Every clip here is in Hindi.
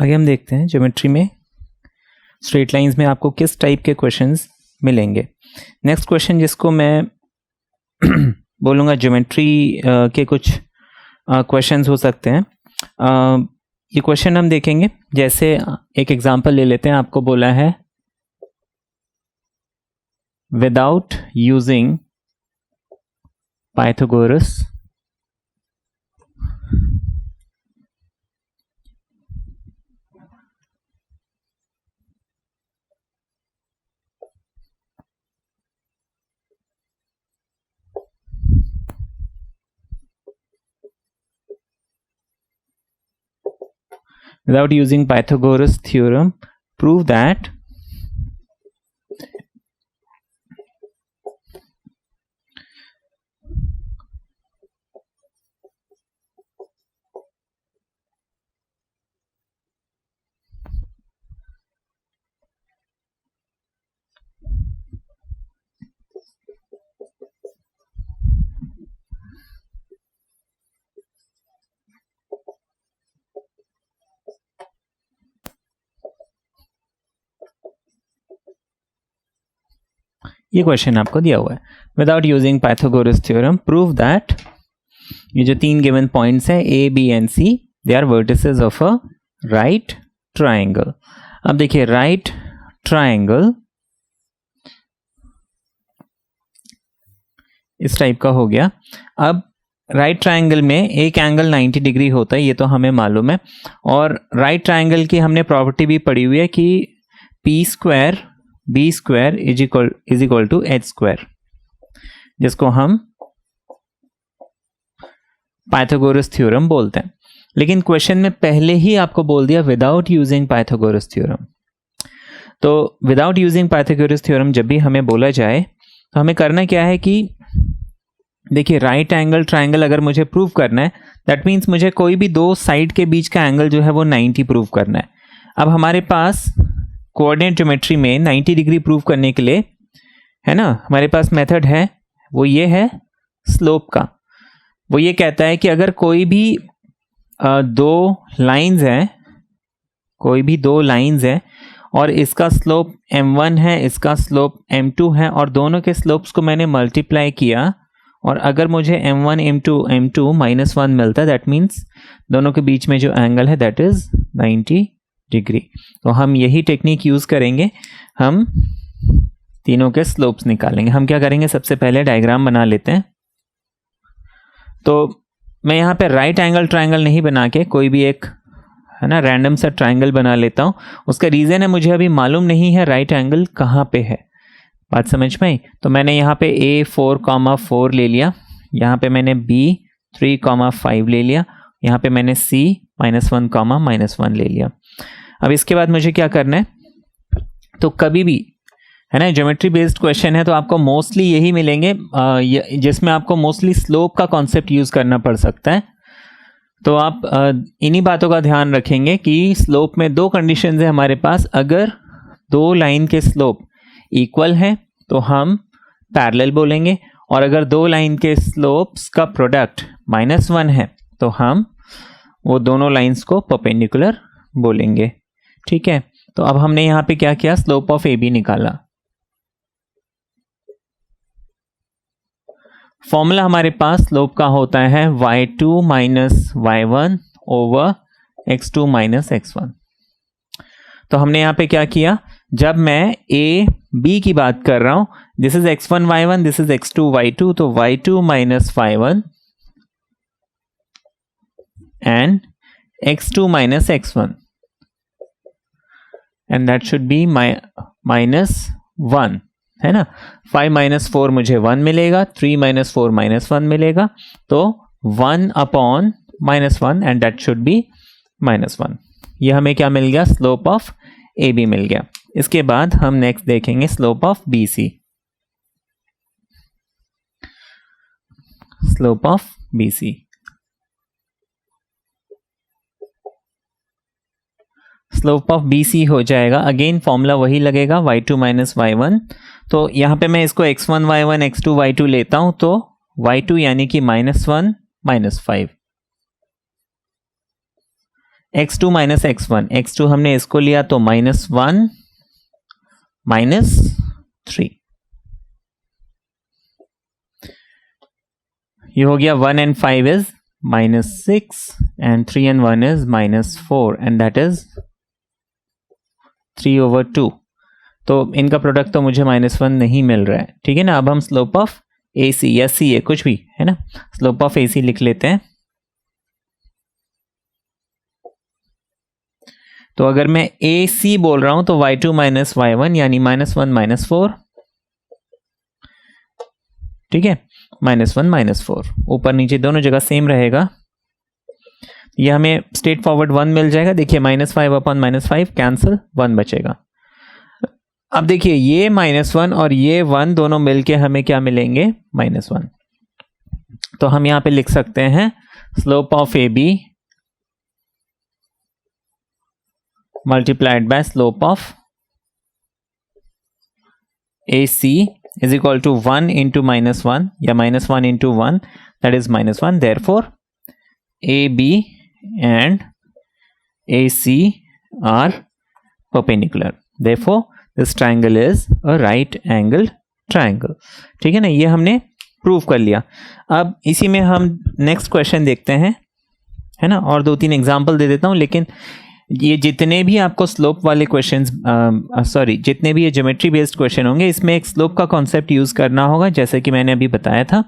आगे हम देखते हैं ज्योमेट्री में स्ट्रेट लाइंस में आपको किस टाइप के क्वेश्चंस मिलेंगे। नेक्स्ट क्वेश्चन जिसको मैं बोलूँगा ज्योमेट्री के कुछ क्वेश्चंस हो सकते हैं। ये क्वेश्चन हम देखेंगे, जैसे एक एग्जांपल ले लेते हैं। आपको बोला है without using Pythagoras without using Pythagoras theorem, prove that ये क्वेश्चन आपको दिया हुआ है without using Pythagoras theorem prove that ये जो तीन गिवन पॉइंट्स हैं A B and C they are vertices of a right triangle. अब देखिए राइट ट्राइंगल इस टाइप का हो गया। अब राइट ट्राइंगल में एक एंगल 90 डिग्री होता है, ये तो हमें मालूम है। और राइट ट्राइंगल की हमने प्रॉपर्टी भी पढ़ी हुई है कि P square B square is equal to H square, जिसको हम पाइथागोरस थ्योरम बोलते हैं। लेकिन क्वेश्चन में पहले ही आपको बोल दिया विदाउट यूजिंग पाइथागोरस थ्योरम। तो विदाउट यूजिंग पाइथागोरस थ्योरम जब भी हमें बोला जाए तो हमें करना क्या है कि देखिए राइट एंगल ट्राइंगल अगर मुझे प्रूव करना है दैट मीन्स मुझे कोई भी दो साइड के बीच का एंगल जो है वो 90 प्रूव करना है। अब हमारे पास कोऑर्डिनेट ज्योमेट्री में 90 डिग्री प्रूव करने के लिए है ना, हमारे पास मेथड है, वो ये है स्लोप का। वो ये कहता है कि अगर कोई भी दो लाइंस हैं, कोई भी दो लाइंस हैं और इसका स्लोप m1 है, इसका स्लोप m2 है और दोनों के स्लोप्स को मैंने मल्टीप्लाई किया और अगर मुझे m1 m2 -1 मिलता है दैट मीन्स दोनों के बीच में जो एंगल है दैट इज 90 डिग्री। तो हम यही टेक्निक यूज करेंगे, हम तीनों के स्लोप्स निकालेंगे। हम क्या करेंगे, सबसे पहले डायग्राम बना लेते हैं। तो मैं यहाँ पे राइट एंगल ट्राइंगल नहीं बना के कोई भी एक है ना रैंडम सा ट्राइंगल बना लेता हूँ। उसका रीज़न है मुझे अभी मालूम नहीं है राइट एंगल कहाँ पे है, बात समझ में आई। तो मैंने यहाँ पे A4,4 ले लिया, यहाँ पे मैंने B3,5 ले लिया, यहाँ पे मैंने C-1,-1 ले लिया। अब इसके बाद मुझे क्या करना है, तो कभी भी है ना ज्योमेट्री बेस्ड क्वेश्चन है तो आपको मोस्टली यही मिलेंगे जिसमें आपको मोस्टली स्लोप का कॉन्सेप्ट यूज करना पड़ सकता है। तो आप इन्हीं बातों का ध्यान रखेंगे कि स्लोप में दो कंडीशंस है हमारे पास। अगर दो लाइन के स्लोप इक्वल हैं तो हम पैरेलल बोलेंगे और अगर दो लाइन के स्लोप्स का प्रोडक्ट -1 है तो हम वो दोनों लाइंस को परपेंडिकुलर बोलेंगे। ठीक है, तो अब हमने यहाँ पे क्या किया, स्लोप ऑफ ए बी निकाला। फॉर्मूला हमारे पास स्लोप का होता है y2 minus y1 over x2 minus x1। तो हमने यहाँ पे क्या किया, जब मैं a b की बात कर रहा हूं, this is x1 y1, this is x2 y2, तो y2 minus y1 and x2 minus x1 and that should be -1 है ना। 5 - 4 मुझे 1 मिलेगा, 3 - 4 -1 मिलेगा, तो 1 upon -1 and that should be -1। ये हमें क्या मिल गया, स्लोप ऑफ ए बी मिल गया। इसके बाद हम नेक्स्ट देखेंगे slope of B C. Slope of B C, slope of B C हो जाएगा, अगेन फॉर्मूला वही लगेगा y2 माइनस y1। तो यहाँ पे मैं इसको x1 y1 x2 y2 लेता हूं, तो y2 यानी कि -1 -5 x2 माइनस x1, x2 हमने इसको लिया तो -1 -3, ये हो गया 1 and 5 is -6 and 3 and 1 is -4 and that is 3/2। तो इनका प्रोडक्ट तो मुझे -1 नहीं मिल रहा है, ठीक है ना। अब हम स्लोप ऑफ AC या CA कुछ भी है ना, स्लोप ऑफ AC लिख लेते हैं। तो अगर मैं AC बोल रहा हूं तो y2 माइनस y1 यानी -1 -4, ठीक है, -1 -4, ऊपर नीचे दोनों जगह सेम रहेगा। ये हमें स्ट्रेट फॉरवर्ड 1 मिल जाएगा। देखिए -5/-5 कैंसिल, 1 बचेगा। अब देखिए ये -1 और ये 1 दोनों मिलके हमें क्या मिलेंगे, -1। तो हम यहां पे लिख सकते हैं slope of AB multiplied by slope of AC is equal to 1 into -1 या -1 into 1, that is -1। Therefore AB and AC are perpendicular, therefore this triangle is a right angled triangle, ठीक है ना। ये हमने प्रूव कर लिया। अब इसी में हम नेक्स्ट क्वेश्चन देखते हैं, है ना, और 2-3 एग्जाम्पल दे देता हूं। लेकिन ये जितने भी आपको स्लोप वाले क्वेश्चंस, जितने भी ये ज्योमेट्री बेस्ड क्वेश्चन होंगे, इसमें एक स्लोप का कॉन्सेप्ट यूज करना होगा, जैसे कि मैंने अभी बताया था।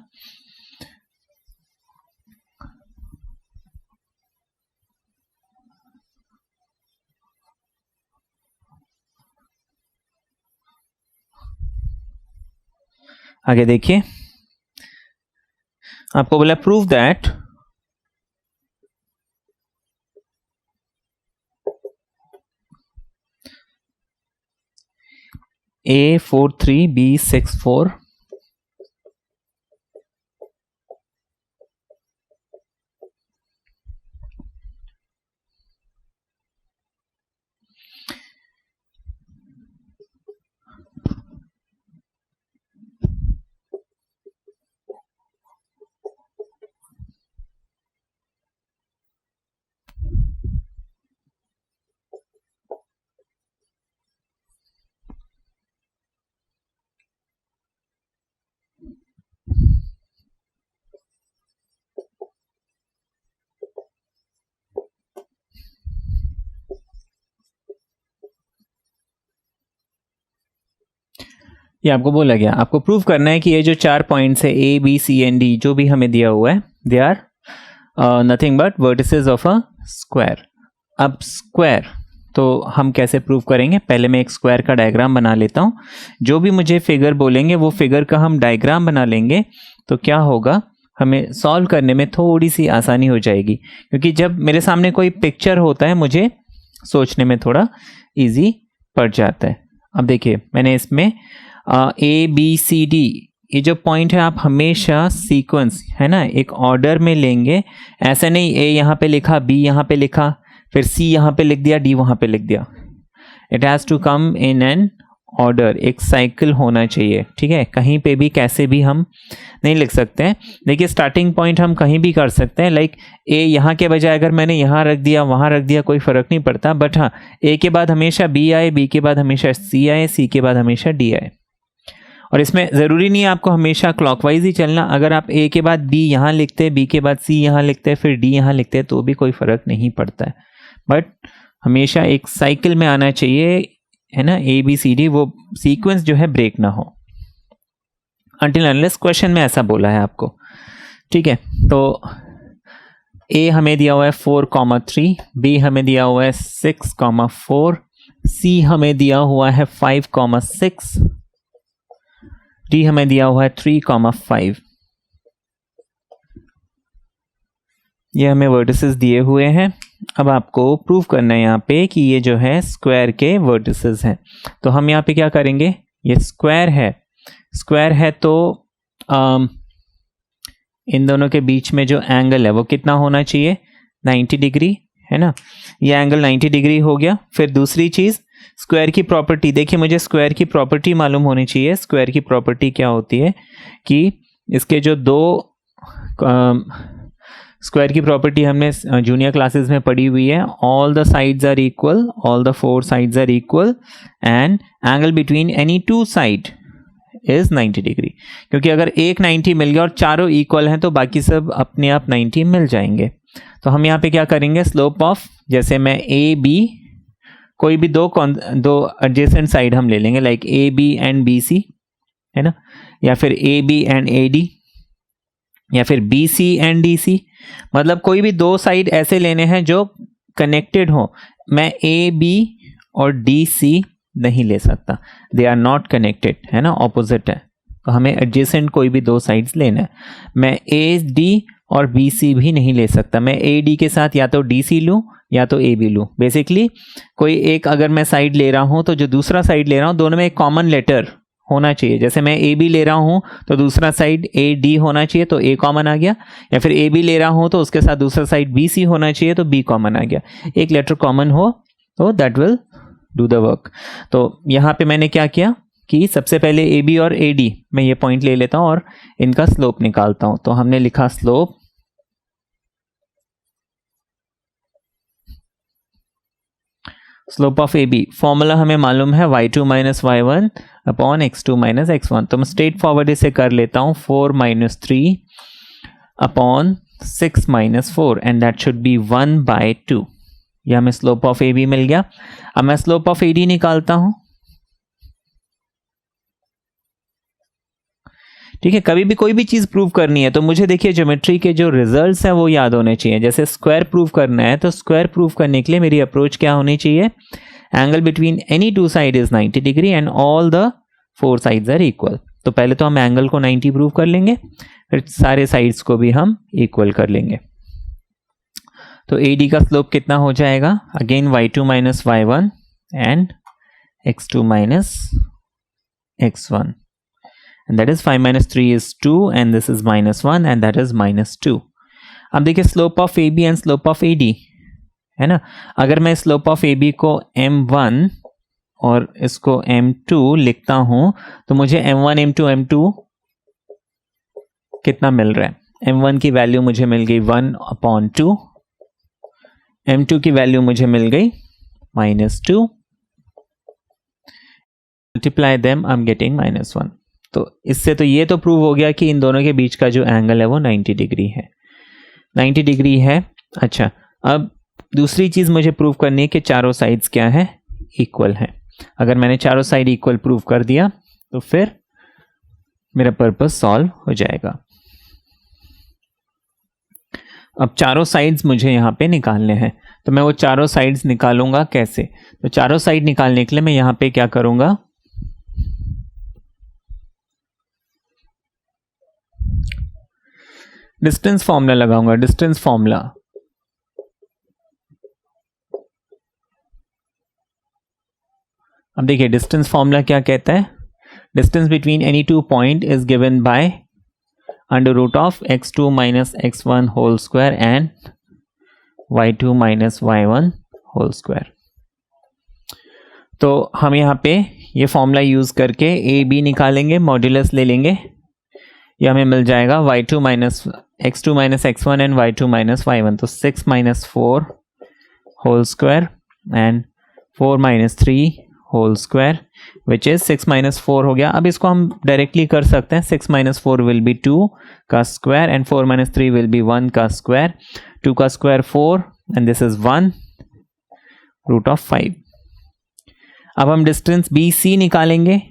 आगे देखिए, आपको बोला प्रूव दैट A43 B64 ये आपको बोला गया, आपको प्रूव करना है कि ये जो 4 पॉइंट्स है A B C and D जो भी हमें दिया हुआ है, they are nothing but vertices of a square. अब स्क्वायर तो हम कैसे प्रूव करेंगे, पहले मैं एक स्क्वायर का डायग्राम बना लेता हूं। जो भी मुझे फिगर बोलेंगे वो फिगर का हम डायग्राम बना लेंगे, तो क्या होगा, हमें सॉल्व करने में थोड़ी सी आसानी हो जाएगी। क्योंकि जब मेरे सामने कोई पिक्चर होता है मुझे सोचने में थोड़ा इजी पड़ जाता है। अब देखिए मैंने इसमें ABCD ये जो पॉइंट है आप हमेशा सीक्वेंस है ना एक ऑर्डर में लेंगे। ऐसा नहीं A यहाँ पे लिखा, B यहाँ पे लिखा, फिर C यहाँ पे लिख दिया, D वहाँ पे लिख दिया। It has to come in an order, एक साइकिल होना चाहिए, ठीक है। कहीं पे भी कैसे भी हम नहीं लिख सकते हैं। देखिए स्टार्टिंग पॉइंट हम कहीं भी कर सकते हैं, लाइक A यहाँ के बजाय अगर मैंने यहाँ रख दिया वहाँ रख दिया कोई फ़र्क नहीं पड़ता। बट हाँ, A के बाद हमेशा B आए, B के बाद हमेशा C आए, C के बाद हमेशा D आए। और इसमें ज़रूरी नहीं है आपको हमेशा क्लॉकवाइज ही चलना। अगर आप A के बाद B यहाँ लिखते हैं, B के बाद C यहाँ लिखते हैं, फिर D यहाँ लिखते हैं, तो भी कोई फ़र्क नहीं पड़ता है। बट हमेशा एक साइकिल में आना चाहिए, है ना, ABCD, वो सीक्वेंस जो है ब्रेक ना हो। अनटिल अनलेस क्वेश्चन में ऐसा बोला है आपको, ठीक है। तो A हमें दिया हुआ है 4,3, B हमें दिया हुआ है 6,4, C हमें दिया हुआ है 5,6, D हमें दिया हुआ है 3,5। ये हमें वर्टिसेस दिए हुए हैं। अब आपको प्रूव करना है यहाँ पे कि ये जो है स्क्वायर के वर्टिसेस हैं। तो हम यहाँ पे क्या करेंगे, ये स्क्वायर है तो इन दोनों के बीच में जो एंगल है वो कितना होना चाहिए, 90 डिग्री, है ना। ये एंगल 90 डिग्री हो गया। फिर दूसरी चीज़ स्क्वायर की प्रॉपर्टी, देखिए मुझे स्क्वायर की प्रॉपर्टी मालूम होनी चाहिए। स्क्वायर की प्रॉपर्टी क्या होती है कि इसके जो दो स्क्वायर की प्रॉपर्टी हमने जूनियर क्लासेस में पढ़ी हुई है, all the sides are equal, all the four sides are equal and angle between any two side is 90 degree. क्योंकि अगर एक 90 मिल गया और चारों इक्वल हैं तो बाकी सब अपने आप 90 मिल जाएंगे। तो हम यहाँ पे क्या करेंगे, स्लोप ऑफ, जैसे मैं ए बी, कोई भी दो एडजेसेंट साइड हम ले लेंगे, like A B and B C, है ना, या फिर A B and A D, या फिर B C and D C, मतलब कोई भी दो साइड ऐसे लेने हैं जो कनेक्टेड हो। मैं ए बी और डी सी नहीं ले सकता, दे आर नॉट कनेक्टेड, है ना, ऑपोजिट है, तो हमें एडजेसेंट कोई भी दो साइड्स लेना है। मैं ए डी और बी सी भी नहीं ले सकता, मैं ए डी के साथ या तो डी सी लूँ या तो ए बी लूँ। बेसिकली कोई एक अगर मैं साइड ले रहा हूँ तो जो दूसरा साइड ले रहा हूँ दोनों में एक कॉमन लेटर होना चाहिए। जैसे मैं ए बी ले रहा हूँ तो दूसरा साइड ए डी होना चाहिए, तो ए कॉमन आ गया, या फिर ए बी ले रहा हूँ तो उसके साथ दूसरा साइड बी सी होना चाहिए, तो बी कॉमन आ गया। एक लेटर कॉमन हो तो that will do the work. तो यहाँ पे मैंने क्या किया कि सबसे पहले ए बी और ए डी मैं ये पॉइंट ले लेता हूँ और इनका स्लोप निकालता हूँ। तो हमने लिखा slope of A B, formula हमें मालूम है y2 minus y1 upon x2 minus x1। तो मैं स्ट्रेट फॉरवर्ड इसे कर लेता हूँ 4 minus 3 upon 6 minus 4 and that should B 1/2। यह हमें स्लोप ऑफ ए बी मिल गया। अब मैं स्लोप ऑफ ए डी निकालता हूं। ठीक है, कभी भी कोई भी चीज प्रूव करनी है तो मुझे देखिए ज्योमेट्री के जो रिजल्ट्स हैं वो याद होने चाहिए। जैसे स्क्वायर प्रूव करना है तो स्क्वायर प्रूव करने के लिए मेरी अप्रोच क्या होनी चाहिए, angle between any two side is 90 degree and all the four sides are equal. तो पहले तो हम एंगल को 90 प्रूव कर लेंगे, फिर सारे साइड्स को भी हम इक्वल कर लेंगे। तो AD का स्लोप कितना हो जाएगा, again y2 minus y1 and x2 minus x1 and that is 5 minus 3 is 2 and this is minus 1 and that is minus 2। अब देखिए slope of AB and slope of AD है ना। अगर मैं स्लोप ऑफ AB को m1 और इसको m2 लिखता हूं तो मुझे m1 m2 m2 कितना मिल रहा है। m1 की वैल्यू मुझे मिल गई 1/2, m2 की वैल्यू मुझे मिल गई -2, multiply them I am getting -1। तो इससे तो ये तो प्रूव हो गया कि इन दोनों के बीच का जो एंगल है वो 90 डिग्री है, 90 डिग्री है। अच्छा, अब दूसरी चीज मुझे प्रूव करनी है कि चारों साइड्स क्या है, इक्वल है। अगर मैंने चारों साइड इक्वल प्रूव कर दिया तो फिर मेरा पर्पस सॉल्व हो जाएगा। अब चारों साइड्स मुझे यहाँ पे निकालने हैं, तो मैं वो चारों साइड्स निकालूंगा कैसे। तो चारों साइड निकालने के लिए मैं यहाँ पे क्या करूंगा, डिस्टेंस फॉर्मूला लगाऊंगा। डिस्टेंस फॉर्मूला, अब देखिए डिस्टेंस फॉर्मूला क्या कहता है, distance between any two point is given by under root of x2 minus x1 whole square and y2 minus y1 whole square. तो हम यहाँ पे ये फॉर्मूला यूज करके ए बी निकालेंगे, मॉड्यूलस ले लेंगे, ये हमें मिल जाएगा y2 minus x2 minus x1 and y2 minus y1। तो 6 minus 4 whole square and 4 minus 3 whole square which is 6 minus 4 हो गया। अब इसको हम डायरेक्टली कर सकते हैं, 6 माइनस 4 विल बी 2 का square and 4 minus 3 will be 1 का स्क्वायर, 2 का square 4 and this is 1 root of 5। अब हम डिस्टेंस BC निकालेंगे।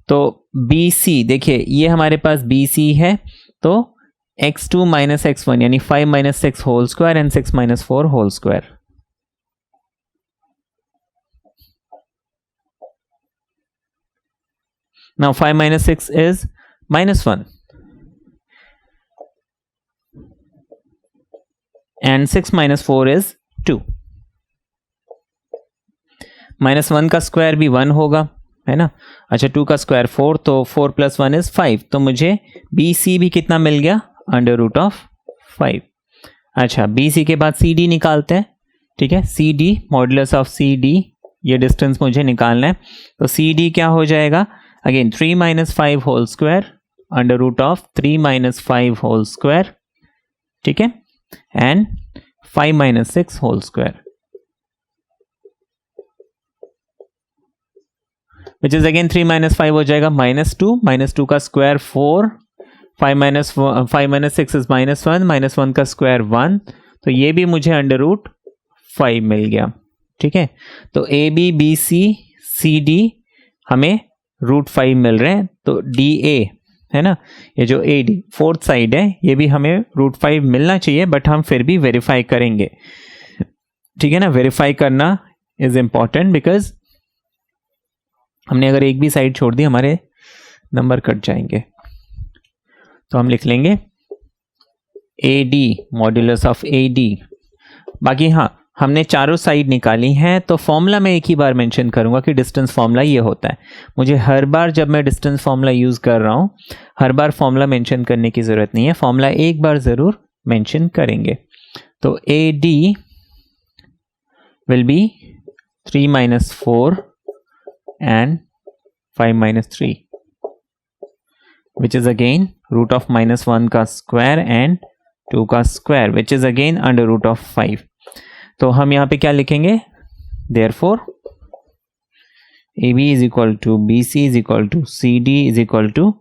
तो BC देखिए ये हमारे पास BC है, तो x2 माइनस x1 यानी 5 minus 6 whole square and 6 minus 4 whole square. Now 5 minus 6 is -1 and 6 minus 4 is 2। -1 का स्क्वायर भी 1 होगा, है ना। अच्छा, 2 का स्क्वायर 4, तो 4 + 1 is 5। तो मुझे BC भी कितना मिल गया, अंडर रूट ऑफ 5। अच्छा, BC के बाद CD निकालते हैं। ठीक है, CD मॉडुलस ऑफ CD, ये डिस्टेंस मुझे निकालना है। तो CD क्या हो जाएगा, again 3 minus 5 whole square under root of 3 minus 5 whole square, ठीक है, and 5 minus 6 whole square, which is again 3 minus 5 हो जाएगा माइनस टू का स्क्वायर 4, 5 माइनस 6 इज -1 का स्क्वायर 1, तो ये भी मुझे अंडर रूट 5 मिल गया, ठीक है। तो A B B C C D हमें रूट 5 मिल रहे हैं, तो डी ए है ना, ये जो ए डी फोर्थ साइड है ये भी हमें रूट 5 मिलना चाहिए, बट हम फिर भी वेरीफाई करेंगे, ठीक है ना। वेरीफाई करना इज इंपॉर्टेंट बिकॉज हमने अगर एक भी साइड छोड़ दी हमारे नंबर कट जाएंगे। तो हम लिख लेंगे A D modulus of A D. बाकी हाँ, हमने चारों साइड निकाली हैं, तो फॉर्मूला मैं एक ही बार मेंशन करूंगा कि डिस्टेंस फॉर्मूला ये होता है। मुझे हर बार जब मैं डिस्टेंस फॉर्मूला यूज़ कर रहा हूँ, हर बार फॉर्मूला मेंशन करने की ज़रूरत नहीं है, फॉर्मूला एक बार ज़रूर मेंशन करेंगे। तो A D will be 3 minus 4 and 5 minus 3, which is again root of -1 का स्क्वायर एंड 2 का square, which is again under root of 5। तो हम यहाँ पे क्या लिखेंगे, therefore A B is equal to B C is equal to C D is equal to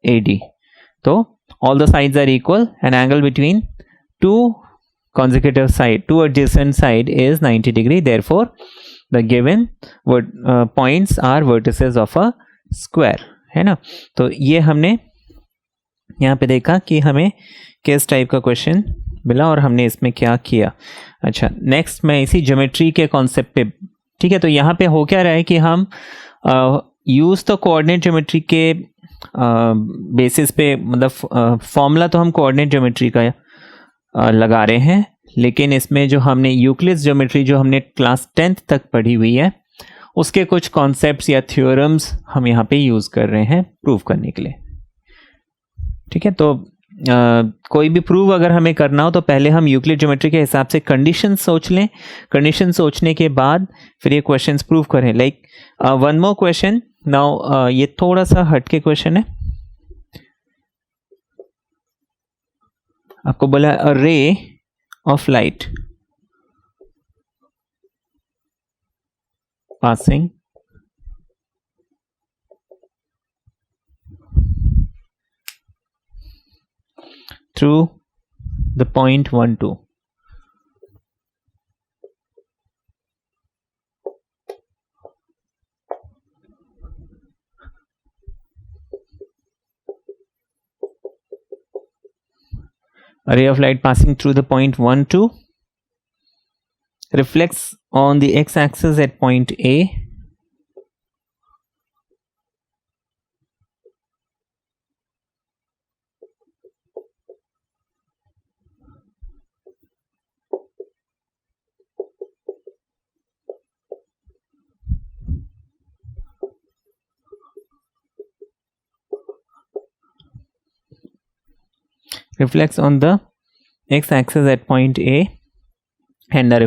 A D. तो all the sides are equal and angle between two consecutive side, two adjacent side is 90 degree, therefore the given points are vertices of a square, है ना। तो ये हमने यहाँ पे देखा कि हमें किस टाइप का क्वेश्चन मिला और हमने इसमें क्या किया। अच्छा, नेक्स्ट मैं इसी ज्योमेट्री के कॉन्सेप्ट पे, ठीक है, तो यहाँ पे हो क्या रहा है कि हम यूज़ तो कोऑर्डिनेट ज्योमेट्री के बेसिस पे, मतलब फॉर्मूला तो हम कोऑर्डिनेट ज्योमेट्री का लगा रहे हैं, लेकिन इसमें जो हमने यूक्लिड्स ज्योमेट्री जो हमने क्लास 10th तक पढ़ी हुई है, उसके कुछ कॉन्सेप्ट्स या थ्योरम्स हम यहाँ पे यूज़ कर रहे हैं प्रूव करने के लिए, ठीक है। तो कोई भी प्रूव अगर हमें करना हो तो पहले हम यूक्लिड ज्योमेट्री के हिसाब से कंडीशन सोच लें, कंडीशन सोचने के बाद फिर ये क्वेश्चंस प्रूव करें। Like one more question now, ये थोड़ा सा हटके क्वेश्चन है। आपको बोला a ray of light passing through the point 1 2, a ray of light passing through the point 1 2 reflects on the x-axis at point A reflects on the x-axis at point A and the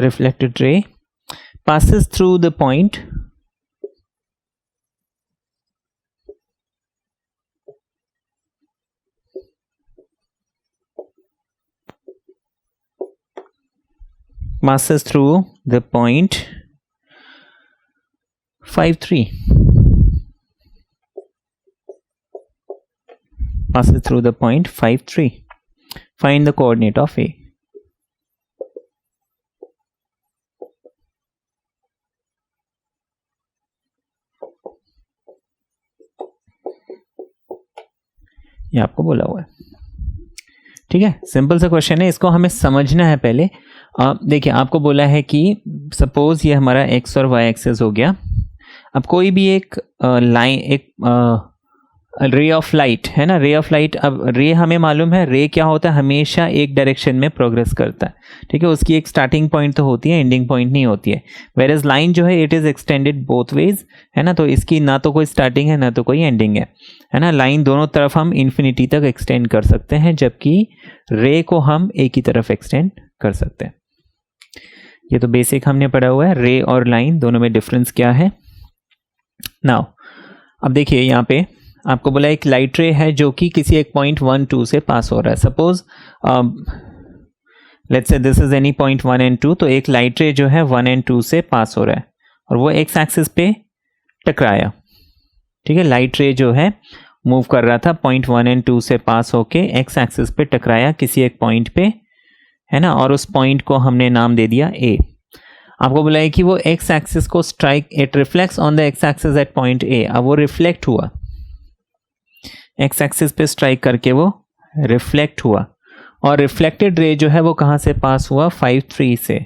reflected ray passes through the point passes through the point 5 3, passes through the point 5 3. Find the coordinate of A. ये आपको बोला हुआ है, ठीक है। सिंपल सा क्वेश्चन है, इसको हमें समझना है पहले। देखिए, आपको बोला है कि सपोज ये हमारा एक्स और वाई एक्सेस हो गया। अब कोई भी एक लाइन, एक रे ऑफ लाइट है ना, रे ऑफ लाइट। अब रे हमें मालूम है, रे क्या होता है, हमेशा एक डायरेक्शन में प्रोग्रेस करता है, ठीक है, उसकी एक स्टार्टिंग पॉइंट तो होती है, एंडिंग पॉइंट नहीं होती है। वेयर एज लाइन जो है it is extended both ways, है ना, तो इसकी ना तो कोई स्टार्टिंग है ना तो कोई एंडिंग है ना। लाइन दोनों तरफ हम इन्फिनिटी तक एक्सटेंड कर सकते हैं, जबकि रे को हम एक ही तरफ एक्सटेंड कर सकते हैं। ये तो बेसिक हमने पढ़ा हुआ है, रे और लाइन दोनों में डिफरेंस क्या है। नाउ अब देखिए यहाँ पे आपको बोला एक लाइट रे है जो कि किसी एक पॉइंट 1, 2 से पास हो रहा है। Suppose let's say this is any point 1 and 2, तो एक लाइट रे जो है 1 and 2 से पास हो रहा है और वो एक्स एक्सिस पे टकराया, ठीक है। लाइट रे जो है मूव कर रहा था, पॉइंट 1 and 2 से पास होके एक्स एक्सिस पे टकराया किसी एक पॉइंट पे, है ना, और उस पॉइंट को हमने नाम दे दिया ए। आपको बोला है कि वो एक्स एक्सिस को strike, it reflects on the x axis at point A. अब वो रिफ्लेक्ट हुआ, एक्स एक्सिस पे स्ट्राइक करके वो रिफ्लेक्ट हुआ, और रिफ्लेक्टेड रे जो है वो कहाँ से पास हुआ, 5, 3 से।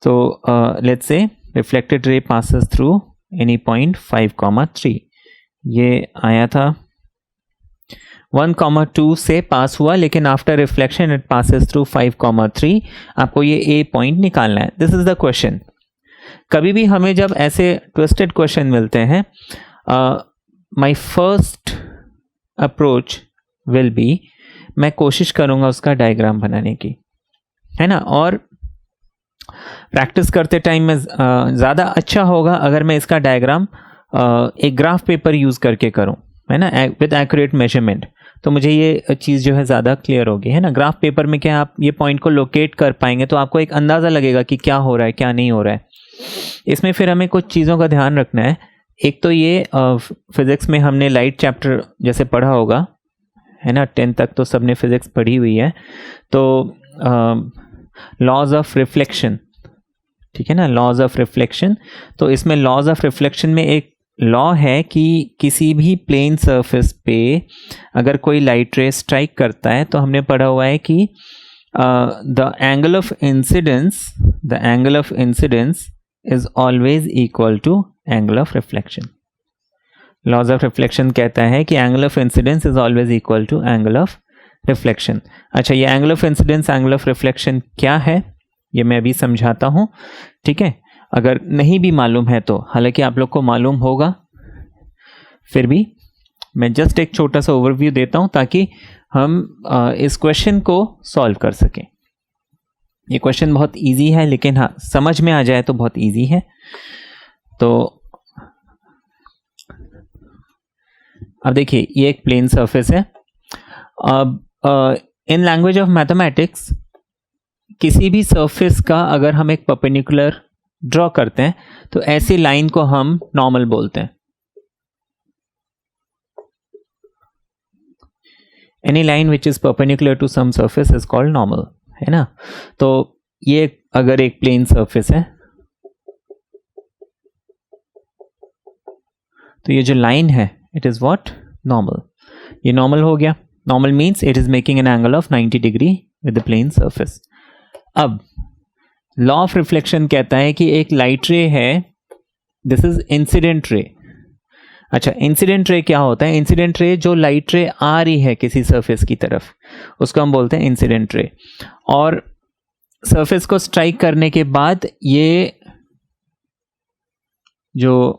तो let's say reflected ray passes through any point 5, 3। ये आया था 1, 2 से पास हुआ, लेकिन after reflection it passes through 5, 3। आपको ये ए पॉइंट निकालना है। This is the question. कभी भी हमें जब ऐसे ट्विस्टेड क्वेश्चन मिलते हैं, my first approach will be, मैं कोशिश करूंगा उसका डायग्राम बनाने की, है ना, और प्रैक्टिस करते टाइम में ज़्यादा अच्छा होगा अगर मैं इसका डायग्राम एक ग्राफ पेपर यूज़ करके करूं, है ना, विद एक्यूरेट मेजरमेंट। तो मुझे ये चीज़ जो है ज़्यादा क्लियर होगी, है ना। ग्राफ पेपर में क्या आप ये पॉइंट को लोकेट कर पाएंगे, तो आपको एक अंदाज़ा लगेगा कि क्या हो रहा है क्या नहीं हो रहा है। इसमें फिर हमें कुछ चीज़ों का ध्यान रखना है। एक तो ये फिज़िक्स में हमने लाइट चैप्टर जैसे पढ़ा होगा, है ना, 10 तक तो सबने फिज़िक्स पढ़ी हुई है। तो लॉज ऑफ रिफ्लेक्शन, ठीक है ना, लॉज ऑफ रिफ्लेक्शन। तो इसमें लॉज ऑफ रिफ्लेक्शन में एक लॉ है कि किसी भी प्लेन सरफेस पे अगर कोई लाइट रे स्ट्राइक करता है, तो हमने पढ़ा हुआ है कि the angle of incidence is always equal to angle of reflection. Laws of reflection कहता है कि angle of incidence is always equal to angle of reflection. अच्छा, ये angle of incidence, angle of reflection क्या है ये मैं अभी समझाता हूँ, ठीक है। अगर नहीं भी मालूम है तो, हालांकि आप लोग को मालूम होगा, फिर भी मैं जस्ट एक छोटा सा ओवरव्यू देता हूँ ताकि हम इस क्वेश्चन को सॉल्व कर सकें। ये क्वेश्चन बहुत इजी है, लेकिन हाँ समझ में आ जाए तो बहुत इजी है। तो अब देखिए ये एक प्लेन सरफेस है। अब इन लैंग्वेज ऑफ मैथमेटिक्स किसी भी सरफेस का अगर हम एक परपेंडिकुलर ड्रॉ करते हैं तो ऐसी लाइन को हम नॉर्मल बोलते हैं। Any line which is perpendicular to some surface is called normal, है ना। तो ये अगर एक प्लेन सरफेस है तो ये जो लाइन है इट इज व्हाट, नॉर्मल। ये नॉर्मल हो गया। Normal means it is making an angle of 90 degree with the plane surface. अब लॉ ऑफ रिफ्लेक्शन कहता है कि एक लाइट रे है, दिस इज इंसिडेंट रे। अच्छा, इंसिडेंट रे क्या होता है? इंसिडेंट रे जो लाइट रे आ रही है किसी सरफेस की तरफ, उसको हम बोलते हैं इंसिडेंट रे। और सरफेस को स्ट्राइक करने के बाद ये जो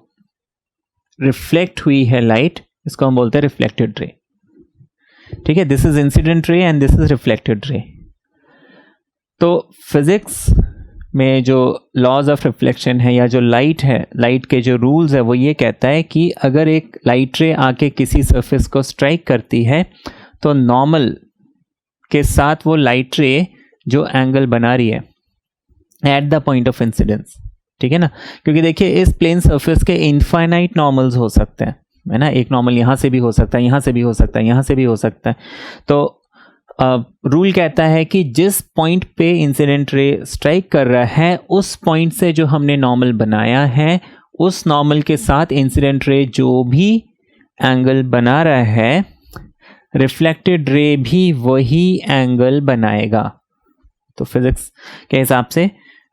रिफ्लेक्ट हुई है लाइट, इसको हम बोलते हैं रिफ्लेक्टेड रे। ठीक है, this is incident ray and this is reflected ray. तो फिजिक्स में जो लॉज ऑफ रिफ्लेक्शन है या जो लाइट है, लाइट के जो रूल्स है, वो ये कहता है कि अगर एक लाइट रे आके किसी सरफेस को स्ट्राइक करती है तो नॉर्मल के साथ वो लाइट रे जो एंगल बना रही है eight the point of incidence, ठीक है ना। क्योंकि देखिए इस प्लेन सरफेस के इनफाइनाइट नॉर्मल्स हो सकते हैं, है ना। एक नॉर्मल यहाँ से भी हो सकता है, यहाँ से भी हो सकता है, यहाँ से भी हो सकता है। तो रूल कहता है कि जिस पॉइंट पे इंसिडेंट रे स्ट्राइक कर रहा है उस पॉइंट से जो हमने नॉर्मल बनाया है, उस नॉर्मल के साथ इंसिडेंट रे जो भी एंगल बना रहा है, रिफ्लेक्टेड रे भी वही एंगल बनाएगा। तो फिजिक्स के हिसाब से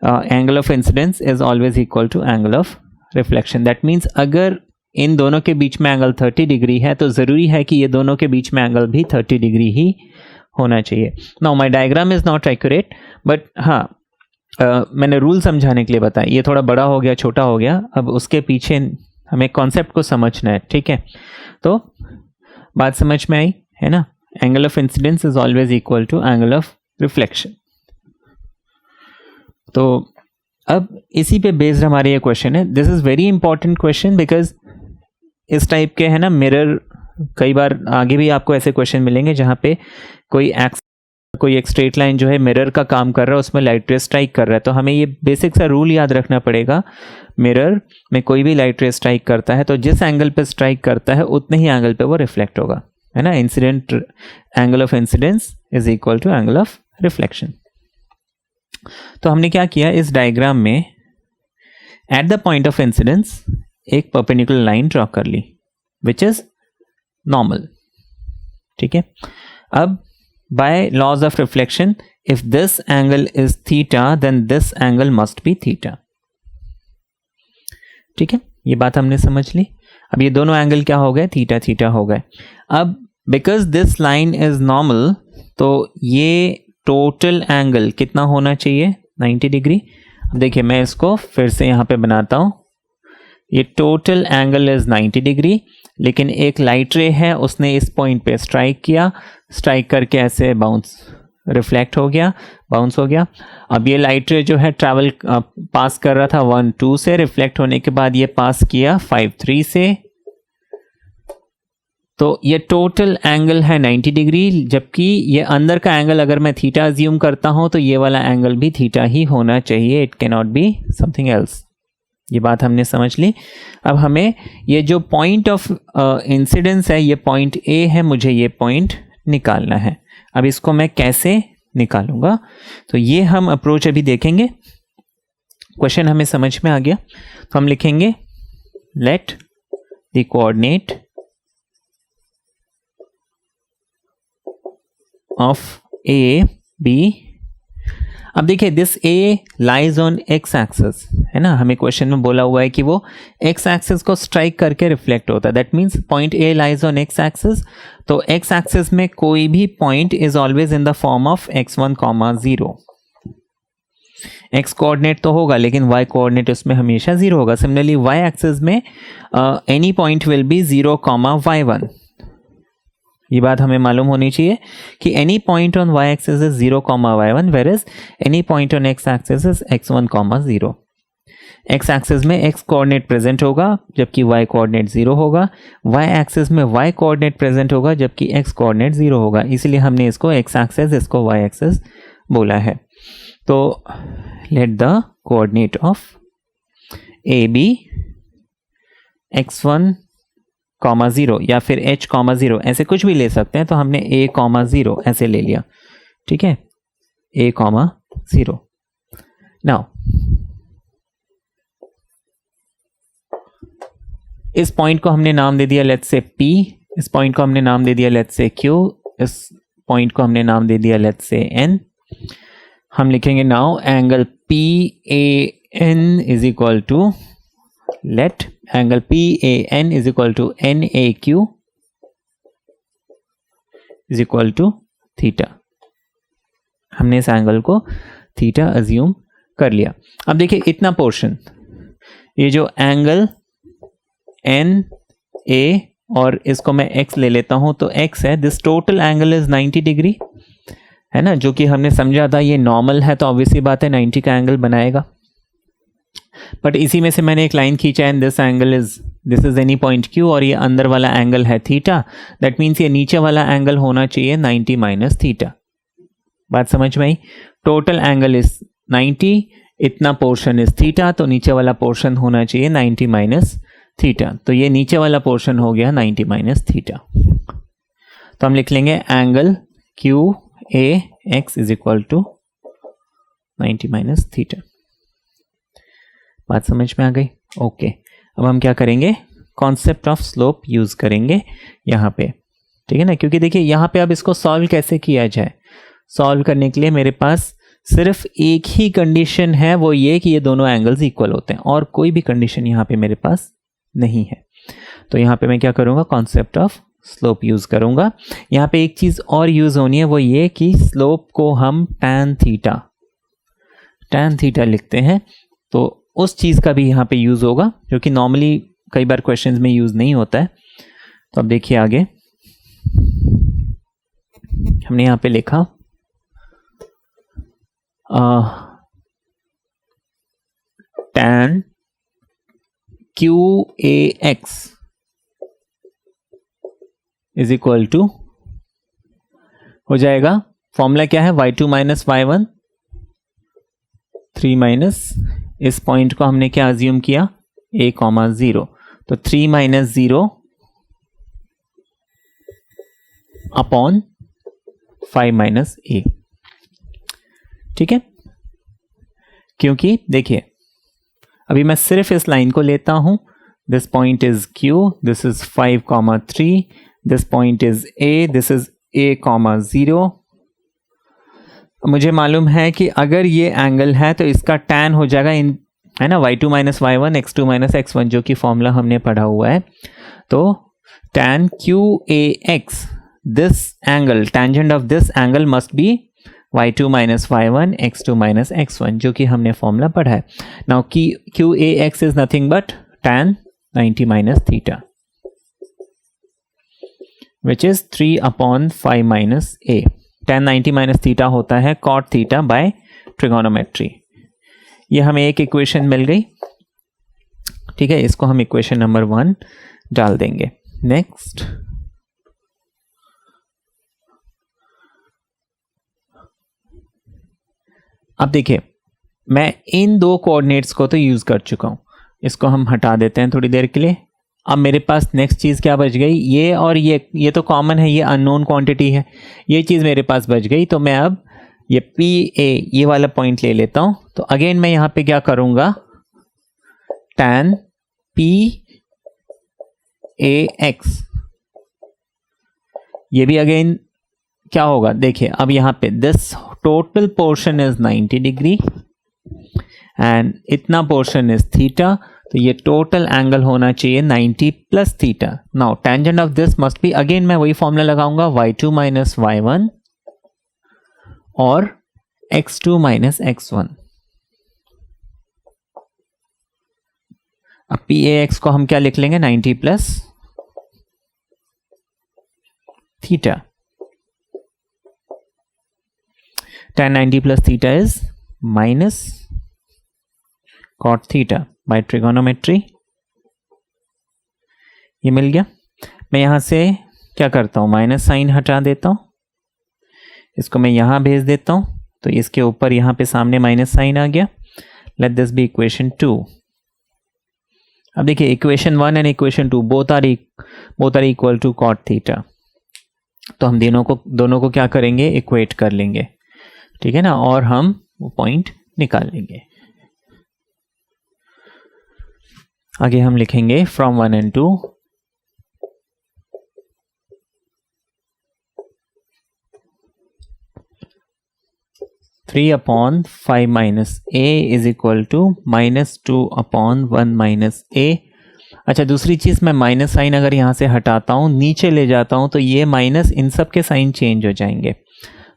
angle of incidence is always equal to angle of reflection. That means अगर इन दोनों के बीच में एंगल 30 डिग्री है, तो ज़रूरी है कि ये दोनों के बीच में एंगल भी 30 डिग्री ही होना चाहिए। Now my diagram is not accurate, but हाँ मैंने रूल समझाने के लिए बताया। ये थोड़ा बड़ा हो गया, छोटा हो गया, अब उसके पीछे हमें कॉन्सेप्ट को समझना है, ठीक है। तो बात समझ में आई है ना। Angle of incidence is always equal to angle of reflection. तो अब इसी पे बेस्ड हमारे ये क्वेश्चन है। This is very important question because इस टाइप के है ना मिरर, कई बार आगे भी आपको ऐसे क्वेश्चन मिलेंगे जहाँ पे कोई एक स्ट्रेट लाइन जो है मिरर का काम कर रहा है, उसमें लाइट रे स्ट्राइक कर रहा है। तो हमें ये बेसिक सा रूल याद रखना पड़ेगा, मिरर में कोई भी लाइट रे स्ट्राइक करता है तो जिस एंगल पे स्ट्राइक करता है उतने ही एंगल पे वो रिफ्लेक्ट होगा, है ना। Incident angle of incidence is equal to angle of reflection. तो हमने क्या किया, इस डायग्राम में at the point of incidence एक परपेंडिकुलर लाइन ड्रॉ कर ली विच इज नॉर्मल, ठीक है। अब by laws of reflection if this angle is theta then this angle must be theta, ठीक है। ये बात हमने समझ ली। अब ये दोनों एंगल क्या हो गए, थीटा थीटा हो गए। अब because this line is normal तो ये टोटल एंगल कितना होना चाहिए, 90 डिग्री। अब देखिए मैं इसको फिर से यहाँ पे बनाता हूँ। ये टोटल एंगल इज 90 डिग्री, लेकिन एक लाइट रे है, उसने इस पॉइंट पे स्ट्राइक किया, स्ट्राइक करके ऐसे बाउंस रिफ्लेक्ट हो गया, बाउंस हो गया। अब ये लाइट रे जो है ट्रैवल पास कर रहा था 1 2 से, रिफ्लेक्ट होने के बाद ये पास किया 5 3 से, तो ये टोटल एंगल है 90 डिग्री। जबकि ये अंदर का एंगल अगर मैं थीटा अज्यूम करता हूं तो ये वाला एंगल भी थीटा ही होना चाहिए, it can not be something else. ये बात हमने समझ ली। अब हमें ये जो पॉइंट ऑफ इंसिडेंस है, ये पॉइंट ए है, मुझे ये पॉइंट निकालना है। अब इसको मैं कैसे निकालूंगा, तो ये हम अप्रोच अभी देखेंगे। क्वेश्चन हमें समझ में आ गया तो हम लिखेंगे let the coordinate of A B. अब देखिए this A lies on X axis, है ना। हमें क्वेश्चन में बोला हुआ है कि वो एक्स एक्सिस को स्ट्राइक करके रिफ्लेक्ट होता है। That means point A lies on X axis, तो एक्स एक्सिस में कोई भी point is always in the form of x1, 0। X coordinate तो होगा लेकिन वाई कोऑर्डिनेट उसमें हमेशा 0 होगा। सिमिलरली वाई एक्सिस में any point will be 0, y1। ये बात हमें मालूम होनी चाहिए कि any point on y axis is 0, y1, whereas any point on x axis is x1, 0। x axis में x कोऑर्डिनेट प्रेजेंट होगा जबकि y कोऑर्डिनेट 0 होगा, y एक्सिस में y कोऑर्डिनेट प्रेजेंट होगा जबकि x कोऑर्डिनेट 0 होगा। इसलिए हमने इसको x एक्सिस, इसको y एक्सिस बोला है। तो let the coordinate of A B x1, 0 या फिर h, 0 ऐसे कुछ भी ले सकते हैं। तो हमने a, 0 ऐसे ले लिया, ठीक है, a, 0। नाउ इस पॉइंट को हमने नाम दे दिया लेट्स से p, इस पॉइंट को हमने नाम दे दिया लेट्स से q, इस पॉइंट को हमने नाम दे दिया लेट्स से n। हम लिखेंगे now angle PAN is equal to, let angle PAN is equal to NAQ is equal to theta. हमने इस एंगल को थीटा अज्यूम कर लिया। अब देखिए इतना पोर्शन, ये जो एंगल NA और इसको मैं x ले लेता हूं तो x है, this total angle is 90 degree, है ना, जो कि हमने समझा था ये नॉर्मल है तो ऑब्वियसली बात है 90 का एंगल बनाएगा। बट इसी में से मैंने एक लाइन खींचा है, this angle is, this is any point Q और ये अंदर वाला एंगल है थीटा। दैट मीन्स ये नीचे वाला एंगल होना चाहिए 90 माइनस थीटा। बात समझ में आई। टोटल एंगल इज 90, इतना पोर्शन इज थीटा, तो नीचे वाला पोर्शन होना चाहिए 90 माइनस थीटा। तो ये नीचे वाला पोर्शन हो गया 90 माइनस थीटा। तो हम लिख लेंगे angle QAX is equal to 90 minus theta. बात समझ में आ गई? ओके। अब हम क्या करेंगे, कॉन्सेप्ट ऑफ स्लोप यूज करेंगे यहाँ पे, ठीक है ना। क्योंकि देखिए यहाँ पे अब इसको सॉल्व कैसे किया जाए, सॉल्व करने के लिए मेरे पास सिर्फ एक ही कंडीशन है, वो ये कि ये दोनों एंगल्स इक्वल होते हैं, और कोई भी कंडीशन यहाँ पे मेरे पास नहीं है। तो यहाँ पे मैं क्या करूँगा, कॉन्सेप्ट ऑफ स्लोप यूज़ करूँगा। यहाँ पे एक चीज़ और यूज़ होनी है, वो ये कि स्लोप को हम tan थीटा लिखते हैं, तो उस चीज़ का भी यहाँ पे यूज़ होगा, जो कि नॉर्मली कई बार क्वेश्चंस में यूज़ नहीं होता है। तो अब देखिए आगे हमने यहाँ पे लिखा tan QAX is equal to हो जाएगा, फॉर्मूला क्या है, y2 माइनस y1 3 माइनस, इस पॉइंट को हमने क्या अज्यूम किया, a, 0, तो 3 माइनस 0 अपॉन 5 माइनस a। ठीक है, क्योंकि देखिए अभी मैं सिर्फ इस लाइन को लेता हूं, this point is q, this is 5, 3, this point is a, this is a, 0। मुझे मालूम है कि अगर ये एंगल है तो इसका tan हो जाएगा इन, है ना, y2 minus y1 x2 minus x1, जो कि फॉर्मूला हमने पढ़ा हुआ है। तो tan QAX, this angle, tangent of this angle must B y2 minus y1 x2 minus x1, जो कि हमने फॉर्मूला पढ़ा है। Now QAX is nothing but tan 90 minus theta, which is 3 upon 5 minus a। tan 90 minus theta होता है cot थीटा बाय ट्रिगोनोमेट्री। ये हमें एक इक्वेशन मिल गई, ठीक है, इसको हम इक्वेशन नंबर 1 डाल देंगे। नेक्स्ट, अब देखिए मैं इन दो कोऑर्डिनेट्स को तो यूज कर चुका हूं, इसको हम हटा देते हैं थोड़ी देर के लिए। अब मेरे पास नेक्स्ट चीज क्या बच गई, ये और ये तो कॉमन है, ये अननोन क्वांटिटी है, ये चीज मेरे पास बच गई। तो मैं अब ये PA ये वाला पॉइंट ले लेता हूं। तो अगेन मैं यहां पे क्या करूंगा, tan PAX, ये भी अगेन क्या होगा, देखिए अब यहां पे this total portion is 90 degree and इतना पोर्शन इज थीटा, तो ये टोटल एंगल होना चाहिए 90 plus theta. Now tangent of this must be, again मैं वही फॉर्मूला लगाऊंगा, y2 माइनस y1 और x2 माइनस x1। अब PAX को हम क्या लिख लेंगे, 90 plus theta. tan 90 plus theta is minus cot theta by trigonometry। ये मिल गया। मैं यहां से क्या करता हूं, माइनस साइन हटा देता हूं, इसको मैं यहां भेज देता हूं, तो इसके ऊपर यहां पे सामने माइनस साइन आ गया। Let this be equation 2। अब देखिए equation 1 and equation 2 both are equal to cot theta, तो हम दोनों को क्या करेंगे, इक्वेट कर लेंगे, ठीक है ना, और हम वो पॉइंट निकाल लेंगे। आगे हम लिखेंगे from 1 and 2 3 upon 5 minus a is equal to minus 2 upon 1 minus a। अच्छा, दूसरी चीज, मैं माइनस साइन अगर यहां से हटाता हूं, नीचे ले जाता हूं, तो ये माइनस इन सब के साइन चेंज हो जाएंगे,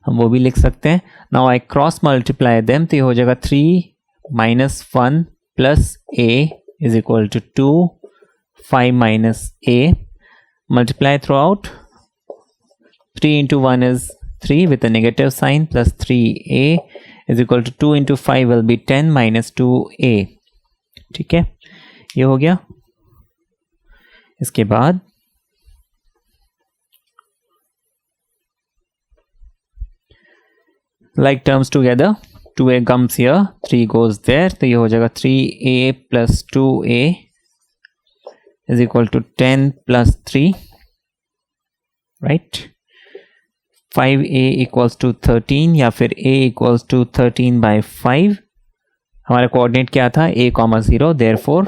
हम वो भी लिख सकते हैं। Now I cross multiply them, तो ये हो जाएगा 3 minus 1 plus a is equal to 2, 5 minus a, multiply throughout, 3 into 1 is 3 with a negative sign, plus 3a is equal to 2 into 5 will be 10 minus 2a। ठीक है, ये हो गया। इसके बाद like terms together, 2a comes here, 3 goes there, तो ये हो जाएगा 3a plus 2a is equal to 10 plus 3, right? 5a equals to 13 या फिर a equals to 13 by 5। हमारा कोऑर्डिनेट क्या था, a, 0, therefore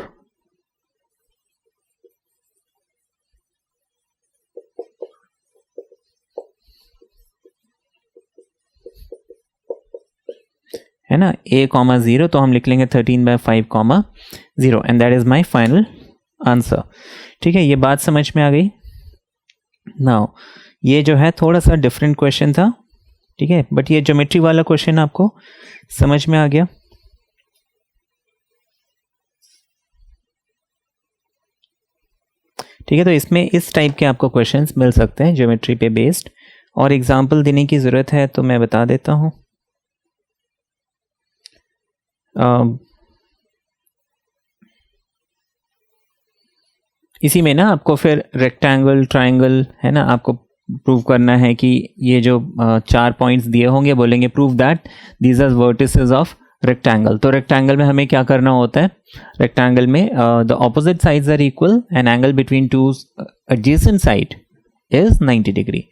है ना, a, 0, तो हम लिख लेंगे 13 by 5, 0, and that is my final answer. ठीक है, ये बात समझ में आ गई। नाउ ये जो है थोड़ा सा डिफरेंट क्वेश्चन था, ठीक है, बट ये ज्योमेट्री वाला क्वेश्चन आपको समझ में आ गया। ठीक है, तो इसमें इस टाइप के आपको क्वेश्चंस मिल सकते हैं ज्योमेट्री पे बेस्ड, और एग्जाम्पल देने की ज़रूरत है तो मैं बता देता हूँ। इसी में ना आपको फिर रेक्टेंगल, ट्रायंगल है ना, आपको प्रूव करना है कि ये जो 4 पॉइंट्स दिए होंगे, बोलेंगे prove that these are vertices of rectangle. तो रेक्टेंगल में हमें क्या करना होता है, रेक्टेंगल में the opposite sides are equal and angle between two adjacent side is 90 degree.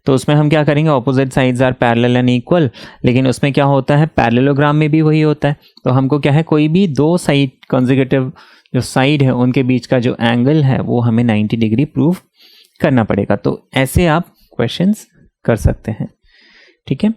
तो उसमें हम क्या करेंगे, opposite sides are parallel and equal, लेकिन उसमें क्या होता है, पैरेललोग्राम में भी वही होता है। तो हमको क्या है, कोई भी दो साइड कंसेक्यूटिव जो साइड है उनके बीच का जो एंगल है वो हमें 90 डिग्री प्रूव करना पड़ेगा। तो ऐसे आप क्वेश्चंस कर सकते हैं। ठीक है।